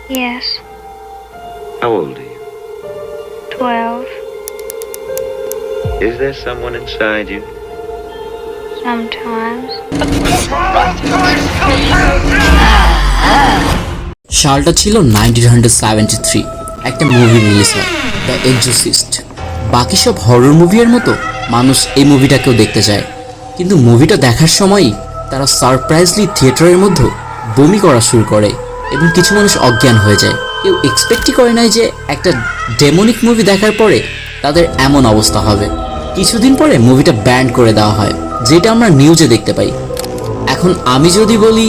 Yes, How old are you? 12. Is there someone inside you? Sometimes. সালটা ছিল 1973। একটা movie release হয়, the exorcist. বাকি সব হরর মুভির মতো মানুষ এই মুভিটাকেও দেখতে যায়, কিন্তু মুভিটা দেখার সময়ই তারা সারপ্রাইজলি থিয়েটারের মধ্যে বমি করা শুরু করে এবং কিছু মানুষ অজ্ঞান হয়ে যায়। কেউ এক্সপেক্টই করে নাই যে একটা ডেমনিক মুভি দেখার পরে তাদের এমন অবস্থা হবে। কিছুদিন পরে মুভিটা ব্যান করে দেওয়া হয়, যেটা আমরা নিউজে দেখতে পাই। এখন আমি যদি বলি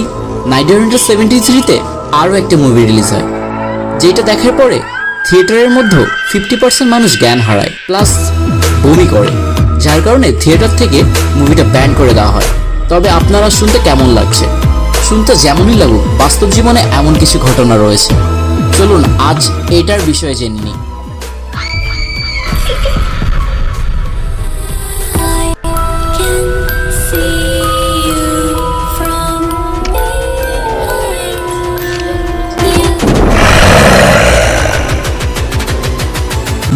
1973-তে আরও একটা মুভি রিলিজ হয়, যেটা দেখার পরে থিয়েটারের মধ্যে 50% মানুষ জ্ঞান হারায় প্লাস বমি করে, যার কারণে থিয়েটার থেকে মুভিটা ব্যান করে দেওয়া হয়। তবে আপনারা শুনতে কেমন লাগছে? শুনতে যেমনই লাগুক, বাস্তব জীবনে এমন কিছু ঘটনা রয়েছে। চলুন আজ এটার বিষয়ে জেনে নিই।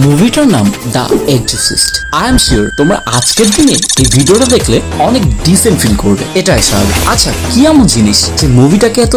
মুভিটার নাম the exorcist. I am sure তোমরা আজকের দিনে এই ভিডিওটা দেখলে অনেক ডিসেন্ট ফিল করবে, এটাই স্বাভাবিক। আচ্ছা, কি এমন জিনিস যে মুভিটাকে এত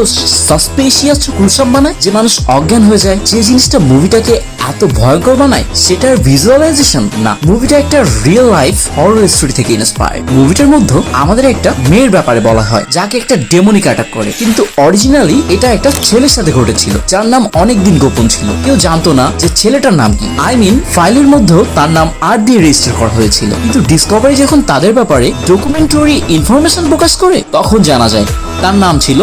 সাসপেন্সিয়াস গ্রুসাম বানায় যে মানুষ অজ্ঞান হয়ে যায়? যে জিনিসটা মুভিটাকে এত ভয়ঙ্কর বানায় সেটার ভিজুয়ালাইজেশন না, মুভিটা একটা রিয়েল লাইফ হরর স্টোরি থেকে ইন্সপায়ার্ড। মুভিটার মধ্যে আমাদের একটা মেয়ের ব্যাপারে বলা হয় যাকে একটা ডেমনিক অ্যাটাক করে, কিন্তু অরিজিনালি এটা একটা ছেলের সাথে ঘটেছিল যার নাম অনেকদিন গোপন ছিল। কেউ জানতো না যে ছেলেটার নাম কি। আই মিন ফাইলের মধ্যে তার নাম আর দিয়ে রেজিস্টার করা হয়েছিল, কিন্তু ডিসকভারি যখন তাদের ব্যাপারে ডকুমেন্টারি ইনফরমেশন প্রকাশ করে তখন জানা যায় তার নাম ছিল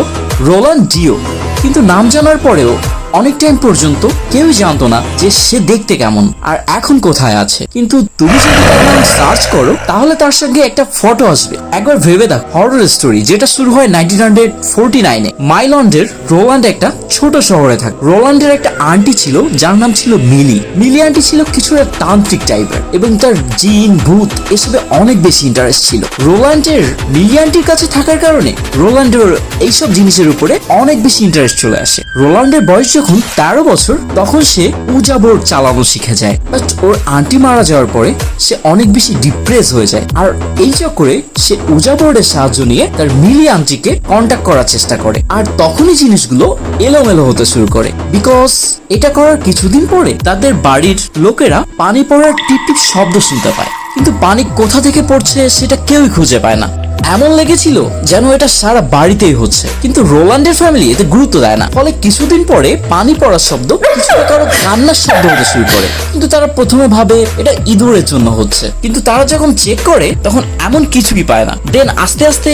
রোল্যান্ড ডিও। কিন্তু নাম জানার পরেও অনেক টাইম পর্যন্ত কেউই জানতো না যে সে দেখতে কেমন আর এখন কোথায় আছে। কিন্তু তুমি যদি তার নাম সার্চ করো তাহলে তার সঙ্গে একটা ফটো আসবে। একবার ভেবে দেখ, হরর স্টোরি যেটা শুরু হয় 1949-এ। মাইল্যান্ডের রোল্যান্ড একটা ছোট শহরে থাকে। রোল্যান্ডের একটা আন্টি ছিল যার নাম ছিল মিলি। মিলি আন্টি ছিল কিছুটা তান্ত্রিক টাইপের এবং তার জিন ভূত এসবে অনেক বেশি ইন্টারেস্ট ছিল। রোল্যান্ডের মিলি আন্টির কাছে থাকার কারণে রোল্যান্ডের এইসব জিনিসের উপরে অনেক বেশি ইন্টারেস্ট চলে আসে। রোল্যান্ডের বয়স যখন 13 বছর তখন সে উজা বোর্ড চালানো শিখে যায়। বাট ওর আন্টি মারা যাওয়ার পরে সে অনেক বেশি ডিপ্রেস হয়ে যায়, আর এই চক্করে সে উজা বোর্ডের সাহায্য নিয়ে তার মিলি আন্টিকে কন্ট্যাক্ট করার চেষ্টা করে। আর তখনই জিনিসগুলো এলোমেলো হতে শুরু করে, বিকজ এটা করার কিছুদিন পরে তাদের বাড়ির লোকেরা পানি পড়ার টিপ টিপ শব্দ শুনতে পায়, কিন্তু পানি কোথা থেকে পড়ছে সেটা কেউই খুঁজে পায় না। এমন লেগেছিল যেন এটা সারা বাড়িতেই হচ্ছে, কিন্তু রোল্যান্ডের ফ্যামিলি এতে গুরুত্ব দেয় না। ফলে কিছুদিন পরে পানি পড়ার শব্দ কিছুটা কারো কান্নার শব্দ হতে শুরু করে, কিন্তু তারা প্রথমে ভাবে এটা ইঁদুরের জন্য হচ্ছে, কিন্তু তারা যখন চেক করে তখন এমন কিছুই পায় না। দেন আস্তে আস্তে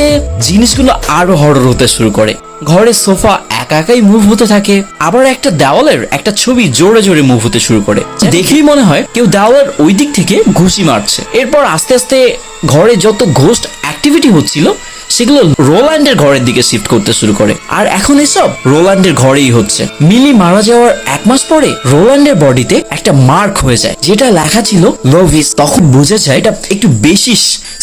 জিনিসগুলো আরো হরর হতে শুরু করে। ঘরের সোফা একা একাই মুভ হতে থাকে, আবার একটা দেওয়ালের একটা ছবি জোরে জোরে মুভ হতে শুরু করে। দেখেই মনে হয় কেউ দেওয়ালের ওই দিক থেকে ঘুষি মারছে। এরপর আস্তে আস্তে ঘরে যত ঘোস্ট অ্যাক্টিভিটি হচ্ছিল সেগুলো রোল্যান্ডের ঘরের দিকে শিফট করতে শুরু করে, আর এখন এসব রোল্যান্ডের ঘরেই হচ্ছে। মিলি মারা যাওয়ার 1 মাস পরে রোল্যান্ডের বডিতে একটা মার্ক হয়ে যায় যেটা লেখা ছিল লোভিস। তখন বোঝা যায় এটা একটু বেশি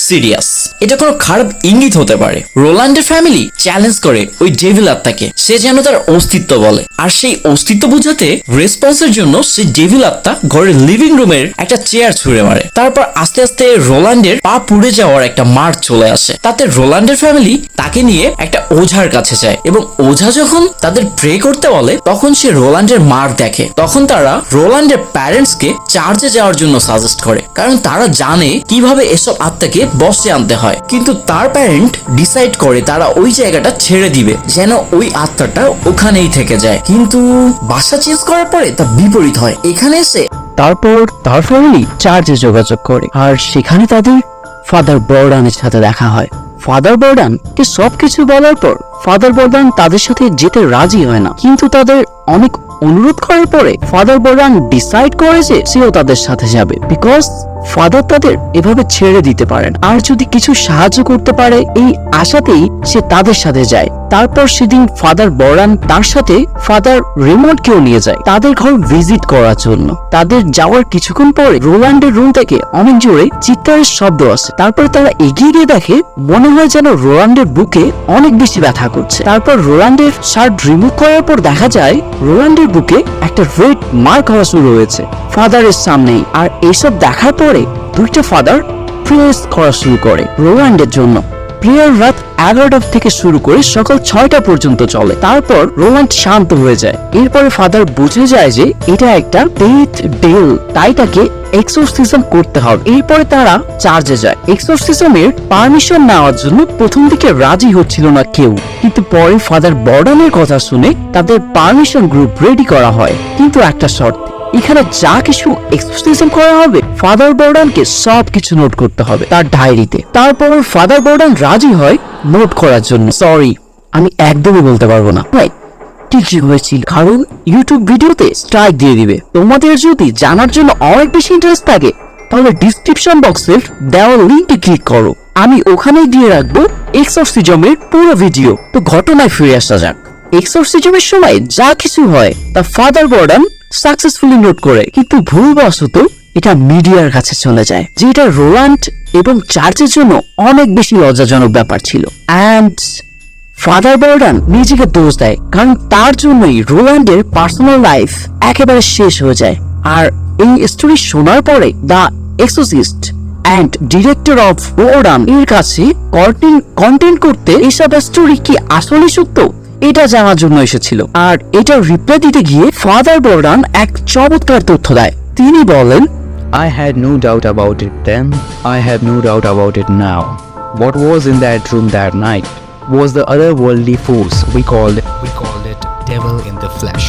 সিরিয়াস, এটা কোনো খারাপ ইঙ্গিত হতে পারে। রোল্যান্ডের ফ্যামিলি চ্যালেঞ্জ করে ওই ডেভিল আত্মাকে, সে যেন তার অস্তিত্ব বলে, আর সেই অস্তিত্ব বোঝাতে রেসপন্সের জন্য সে ডেভিল আত্মা ঘরের লিভিং রুমের একটা চেয়ার ছুঁড়ে মারে। তারপর আস্তে আস্তে রোল্যান্ডের পা পুড়ে যাওয়ার একটা মার্ক চলে আসে। তাতে রোল্যান্ডের ফ্যামিলি তাকে নিয়ে একটা ওঝার কাছে যায়, এবং ওঝা যখন তাদের প্রে করতে বলে তখন সে রোল্যান্ডের মার দেখে। তখন তারা রোল্যান্ডের প্যারেন্টস কে চার্চে যাওয়ার জন্য সাজেস্ট করে, কারণ তারা জানে কিভাবে এসব আত্মাকে বসে আনতে হয়। কিন্তু তার প্যারেন্ট ডিসাইড করে তারা ওই জায়গাটা ছেড়ে দিবে যেন ওই আত্মাটা ওখানেই থেকে যায়। কিন্তু বাসা চেঞ্জ করার পরে তা বিপরীত হয়। এখানে এসে তারপর তার ফ্যামিলি চার্চে যোগাযোগ করে, আর সেখানে তাদের ফাদার বর্ডানের সাথে দেখা হয়। ফাদার বর্ডানকে সবকিছু বলার পর ফাদার বর্ডান তাদের সাথে যেতে রাজি হয় না, কিন্তু তাদের অনেক অনুরোধ করার পরে ফাদার বর্ডান ডিসাইড করে যে সেও তাদের সাথে যাবে, বিকজ ফাদার তাদের এভাবে ছেড়ে দিতে পারেন, আর যদি কিছু সাহায্য করতে পারে এই আশাতেই সে তাদের সাথে যায়। তারপর সেদিন ফাদার বর্ডান তার সাথে ফাদার রেমন্ডকেও নিয়ে যায় তাদের ঘর ভিজিট করার জন্য। তাদের যাওয়ার কিছুক্ষণ পরে রোল্যান্ডের রুম থেকে অনেক জোরে চিৎকারের শব্দ আসে। তারপর তারা এগিয়ে গিয়ে দেখে মনে হয় যেন রোল্যান্ডের বুকে অনেক বেশি ব্যথা করছে। তারপর রোল্যান্ডের শার্ট রিমুভ করার পর দেখা যায় রোল্যান্ডের বুকে একটা রেড মার্ক হওয়া শুরু হয়েছে ফাদারের সামনেই। আর এইসব দেখার পরে দুইটা ফাদার প্রেয়ার করা শুরু করে রোল্যান্ডের জন্য। প্রেয়ার রাত 11টা থেকে শুরু করে সকাল 6টা পর্যন্ত চলে। তারপর রোল্যান্ড শান্ত হয়ে যায়। এরপরে ফাদার বুঝে যায় যে এটা একটা ডেথ ডিল, তাই তাকে এক্সোরসিজম করতে হবে। এরপরে তারা চার্চে যায়। এক্সোরসিজমের পারমিশন নেওয়ার জন্য প্রথম দিকে রাজি হচ্ছিল না কেউ, কিন্তু পরে ফাদার বর্ডানের কথা শুনে তাদের পারমিশন গ্রুপ রেডি করা হয়, কিন্তু একটা শর্ত, এখানে যা কিছু এক্সোরসিজম করা হবে ফাদার বর্ডানকে সবকিছু নোট করতে হবে তার ডায়েরিতে। তারপর ফাদার বর্ডান রাজি হয় নোট করার জন্য। সরি, আমি একদমই বলতে পারবো না ভাই ঠিকই হয়েছিল, কারণ ইউটিউব ভিডিওতে স্ট্রাইক দিয়ে দিবে। তোমাদের যদি জানার জন্য অনেক বেশি ইন্টারেস্ট থাকে তাহলে ডিসক্রিপশন বক্সের দেওয়া লিঙ্কে ক্লিক করো, আমি ওখানেই দিয়ে রাখবো এক্সোরসিজমের পুরো ভিডিও। তো ঘটনায় ফিরে আসা যাক। এক্সোরসিজমের সময় যা কিছু হয় তা ফাদার বর্ডান সাকসেসফুলি নোট করে, কিন্তু ভুলবশত এটা মিডিয়ার কাছে চলে যায়, যেটা রোল্যান্ড এবং চার্চের জন্য অনেক বেশি লজ্জাজনক ব্যাপার ছিল। অ্যান্ড ফাদার বর্ডান নিজেকে দোষ দেয়, কারণ তার জন্যই রোল্যান্ডের পার্সোনাল লাইফ একেবারে শেষ হয়ে যায়। আর এই স্টোরি শোনার পরে the exorcist and director of বর্ডান এর কাছে কন্টেন্ট করতে এসব স্টোরি কি আসলে সত্য এটা জানার জন্য এসেছিল। আর এটা রিপ্লাই দিতে গিয়ে ফাদার বর্ডান এক চমৎকার তথ্য দেয়। তিনি বলেন, I had no doubt about it then. I have no doubt about it now. What was in that room that night was the otherworldly force we called it devil in the flesh.